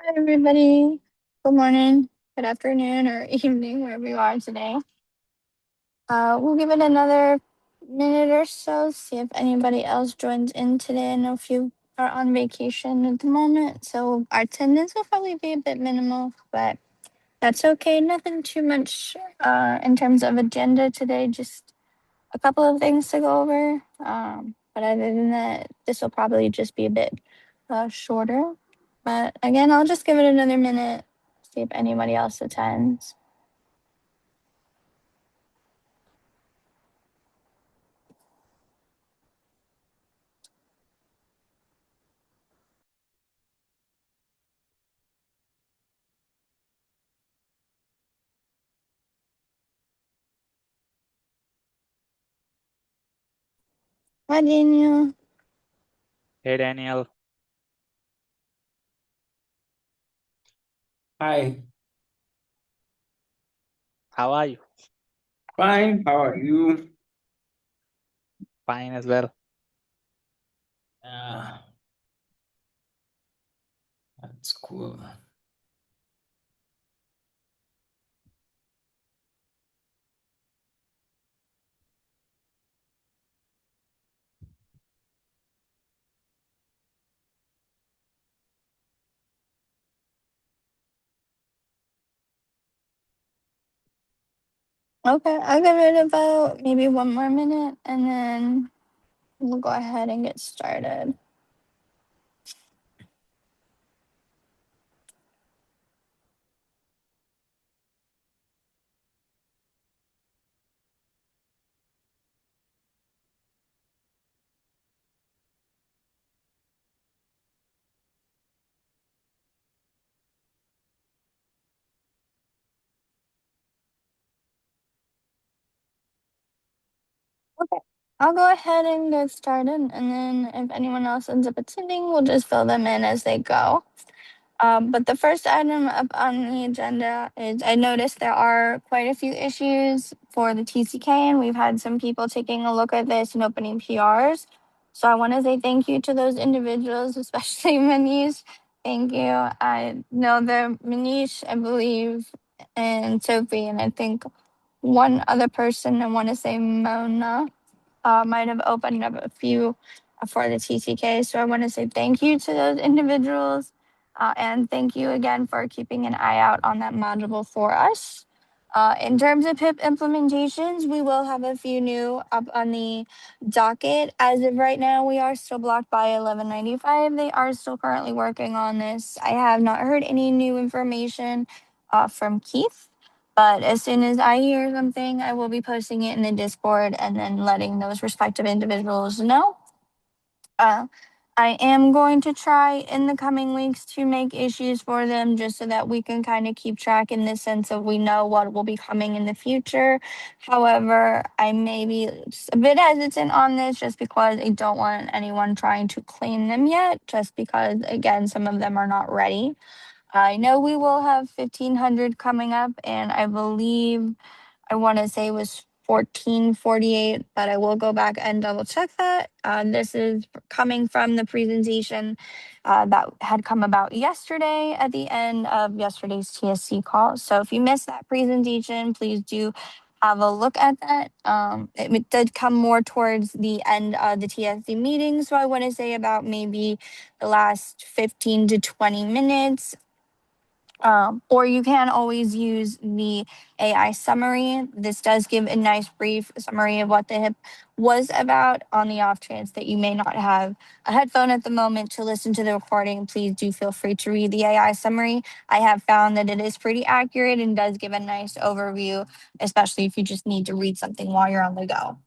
Hi, everybody. Good morning, good afternoon, or evening, wherever you are today. We'll give it another minute or so, see if anybody else joins in today. I know a few are on vacation at the moment, so our attendance will probably be a bit minimal, but that's okay. Nothing too much in terms of agenda today, just a couple of things to go over. But other than that, this will probably just be a bit shorter. But again, I'll just give it another minute, see if anybody else attends. Hi, Daniel. Hey Daniel, Hi, how are you? fine. How are you? Fine as well. Uh, that's cool. Okay, I'll give it about maybe one more minute and then we'll go ahead and get started. Okay, I'll go ahead and get started, and then if anyone else ends up attending, we'll just fill them in as they go. But the first item up on the agenda is I noticed there are quite a few issues for the TCK, and we've had some people taking a look at this and opening PRs. So I want to say thank you to those individuals, especially Manish. Thank you. I know the Manish, I believe, and Sophie, and I think one other person, I want to say Mona, might have opened up a few for the TCK. So I want to say thank you to those individuals. And thank you again for keeping an eye out on that module for us. In terms of HIP implementations, we will have a few new up on the docket. As of right now, we are still blocked by 1195. They are still currently working on this. I have not heard any new information from Keith. But as soon as I hear something, I will be posting it in the Discord and then letting those respective individuals know. Uh, I am going to try in the coming weeks to make issues for them just so that we can kind of keep track in the sense of we know what will be coming in the future. However, I may be a bit hesitant on this just because I don't want anyone trying to claim them yet, just because, again, some of them are not ready. I know we will have 1500 coming up, and I believe I want to say it was 1448, but I will go back and double check that. This is coming from the presentation that had come about yesterday at the end of yesterday's TSC call. So if you missed that presentation, please do have a look at that. It did come more towards the end of the TSC meeting, so I want to say about maybe the last 15 to 20 minutes. Or you can always use the AI summary. This does give a nice brief summary of what the HIP was about. On the off chance that you may not have a headphone at the moment to listen to the recording, please do feel free to read the AI summary. I have found that it is pretty accurate and does give a nice overview, especially if you just need to read something while you're on the go.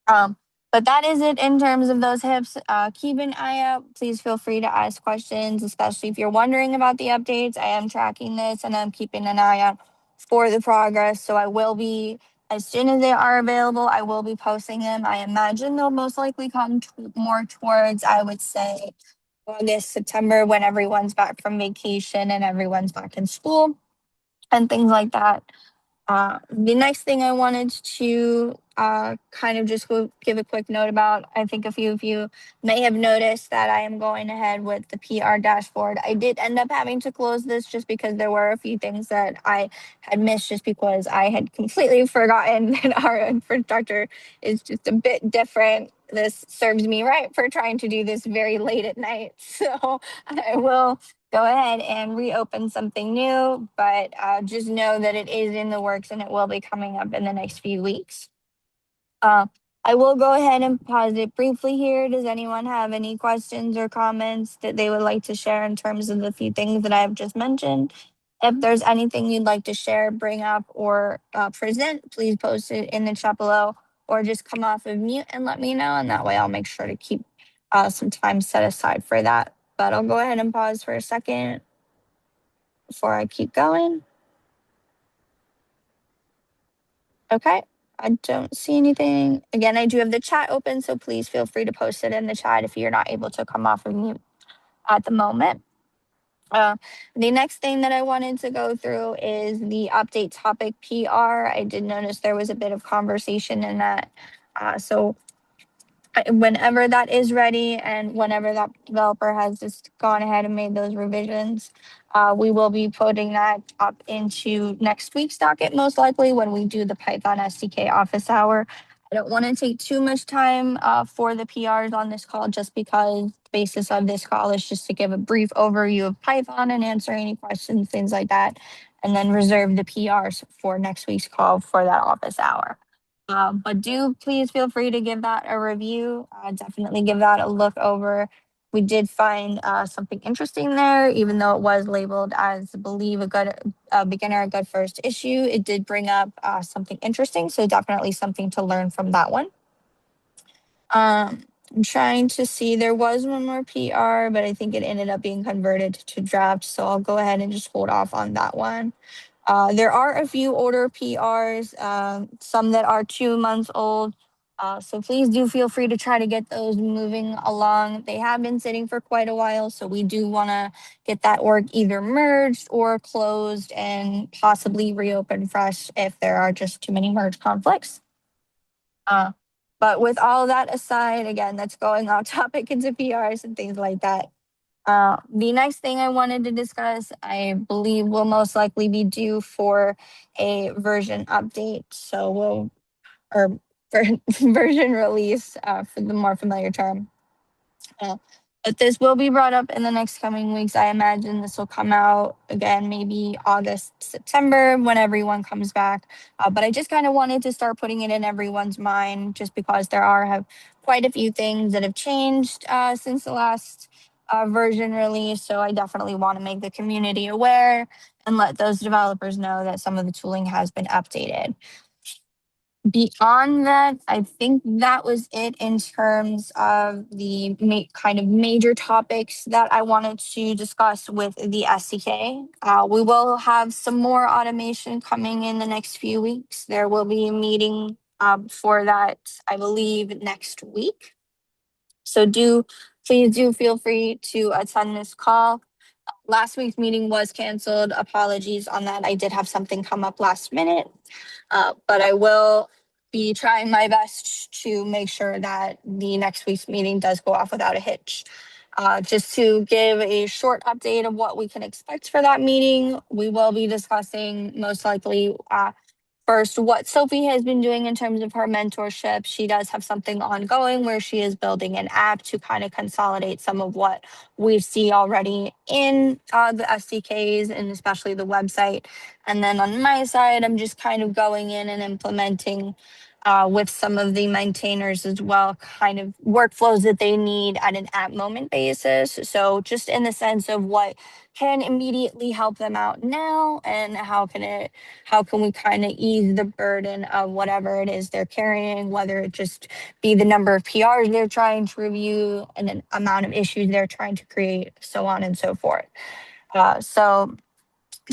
Um, but that is it in terms of those hips. Keep an eye out. Please feel free to ask questions, especially if you're wondering about the updates. I am tracking this and I'm keeping an eye out for the progress. So I will be, as soon as they are available, I will be posting them. I imagine they'll most likely come more towards, I would say, August, September, when everyone's back from vacation and everyone's back in school and things like that. The next thing I wanted to kind of just give a quick note about, I think a few of you may have noticed that I am going ahead with the PR dashboard. I did end up having to close this just because there were a few things that I had missed just because I had completely forgotten that our infrastructure is just a bit different. This serves me right for trying to do this very late at night. So I will go ahead and reopen something new, but just know that it is in the works and it will be coming up in the next few weeks. I will go ahead and pause it briefly here. Does anyone have any questions or comments that they would like to share in terms of the few things that I've just mentioned? If there's anything you'd like to share, bring up, or present, please post it in the chat below or just come off of mute and let me know. And that way I'll make sure to keep some time set aside for that. But I'll go ahead and pause for a second before I keep going. Okay, I don't see anything. Again, I do have the chat open, so please feel free to post it in the chat if you're not able to come off of mute at the moment. The next thing that I wanted to go through is the update topic PR. I did notice there was a bit of conversation in that. So whenever that is ready and whenever that developer has just gone ahead and made those revisions, we will be putting that up into next week's docket, most likely when we do the Python SDK office hour. I don't want to take too much time for the PRs on this call just because the basis of this call is just to give a brief overview of Python and answer any questions, things like that, and then reserve the PRs for next week's call for that office hour. But do please feel free to give that a review. Definitely give that a look over. We did find something interesting there, even though it was labeled as, I believe, a good beginner, a good first issue. It did bring up something interesting, so definitely something to learn from that one. I'm trying to see, there was one more PR, but I think it ended up being converted to draft, so I'll go ahead and just hold off on that one. There are a few older PRs, some that are 2 months old. So please do feel free to try to get those moving along. They have been sitting for quite a while, so we do want to get that org either merged or closed and possibly reopened fresh if there are just too many merge conflicts. But with all that aside, again, that's going off topic into PRs and things like that. The next thing I wanted to discuss, I believe will most likely be due for a version update. So or version release for the more familiar term. But this will be brought up in the next coming weeks. I imagine this will come out again, maybe August, September, when everyone comes back. But I just kind of wanted to start putting it in everyone's mind just because there have quite a few things that have changed since the last version release. So I definitely want to make the community aware and let those developers know that some of the tooling has been updated. Beyond that, I think that was it in terms of the kind of major topics that I wanted to discuss with the SDK. We will have some more automation coming in the next few weeks. There will be a meeting for that, I believe, next week. So please do feel free to attend this call. Last week's meeting was canceled. Apologies on that. I did have something come up last minute. But I will be trying my best to make sure that the next week's meeting does go off without a hitch. Just to give a short update of what we can expect for that meeting, we will be discussing most likely first what Sophie has been doing in terms of her mentorship. She does have something ongoing where she is building an app to kind of consolidate some of what we see already in the SDKs and especially the website. And then on my side, I'm just kind of going in and implementing with some of the maintainers as well, kind of workflows that they need at an at moment basis. So just in the sense of what can immediately help them out now and how can we kind of ease the burden of whatever it is they're carrying, whether it just be the number of PRs they're trying to review and an amount of issues they're trying to create, so on and so forth. So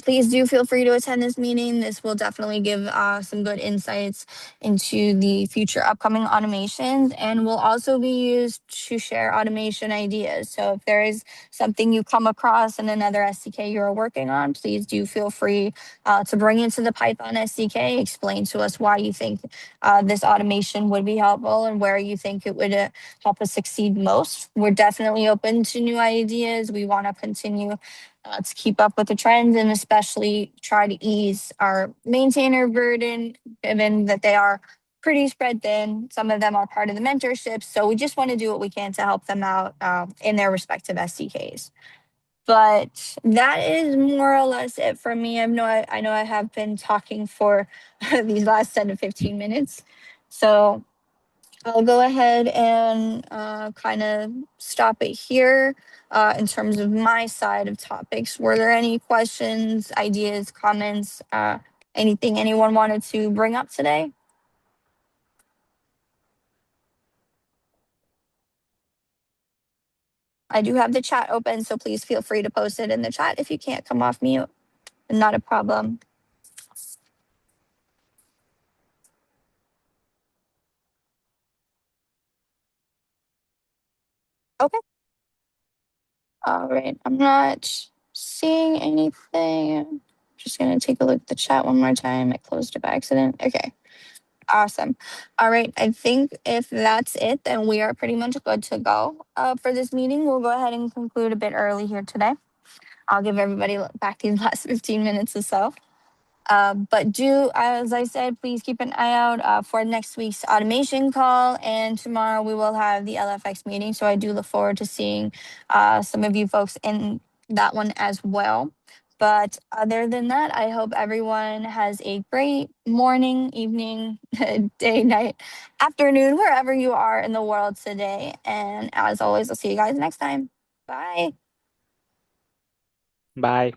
please do feel free to attend this meeting. This will definitely give some good insights into the future upcoming automations, and will also be used to share automation ideas. So if there is something you come across in another SDK you're working on, please do feel free to bring it to the Python SDK, explain to us why you think this automation would be helpful and where you think it would help us succeed most. We're definitely open to new ideas. We want to continue to keep up with the trends, and especially try to ease our maintainer burden, given that they are pretty spread thin. Some of them are part of the mentorship. So we just want to do what we can to help them out in their respective SDKs. But that is more or less it for me. I know I have been talking for these last 10 to 15 minutes. So I'll go ahead and kind of stop it here in terms of my side of topics. Were there any questions, ideas, comments, anything anyone wanted to bring up today? I do have the chat open, so please feel free to post it in the chat if you can't come off mute. Not a problem. Okay. All right. I'm not seeing anything. Just going to take a look at the chat one more time. I closed it by accident. Okay. Awesome. All right. I think if that's it, then we are pretty much good to go for this meeting. We'll go ahead and conclude a bit early here today. I'll give everybody back these last 15 minutes or so. But do, as I said, please keep an eye out for next week's automation call. And tomorrow we will have the LFX meeting. So I do look forward to seeing some of you folks in that one as well. But other than that, I hope everyone has a great morning, evening, day, night, afternoon, wherever you are in the world today. And as always, I'll see you guys next time. Bye. Bye.